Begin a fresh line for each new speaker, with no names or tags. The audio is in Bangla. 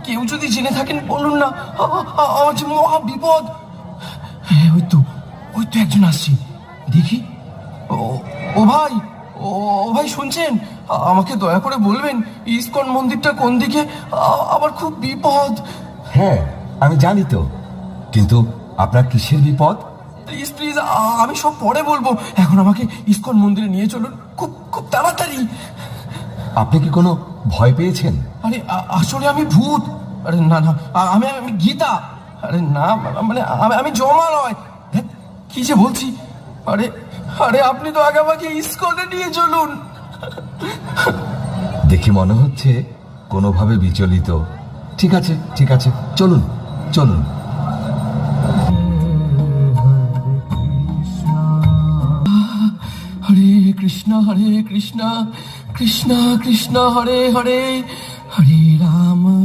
কেউ যদি জেনে থাকেন বলুন না, আমার যে মহা বিপদ। হ্যাঁ, ওই তো একজন আসছে, দেখি। ও ও ভাই, ও ভাই শুনছেন? আমাকে দয়া করে বলবেন ইসকন মন্দিরটা কোন দিকে? আমার খুব বিপদ।
হ্যাঁ, আমি জানি তো, কিন্তু আপনার কিসের বিপদ?
প্লিজ প্লিজ, আমি সব পরে বলবো, এখন আমাকে ইসকন মন্দিরে নিয়ে চলুন, খুব খুব তাড়াতাড়ি।
আপনি কি কোনো ভয় পেয়েছেন?
আরে আসলে আমি ভূত। আরে না না, আমি আমি গীতা। আরে না, মানে আমি জমা নয়। ধ্যাৎ, কি যে বলছি। আরে আরে আপনি তো আগে আমাকে ইসকনে নিয়ে চলুন।
দেখে মনে হচ্ছে কোনোভাবে বিচলিত। ঠিক আছে ঠিক আছে, চলুন চলুন।
হরে কৃষ্ণ কৃষ্ণ কৃষ্ণ হরে হরে, হরে রাম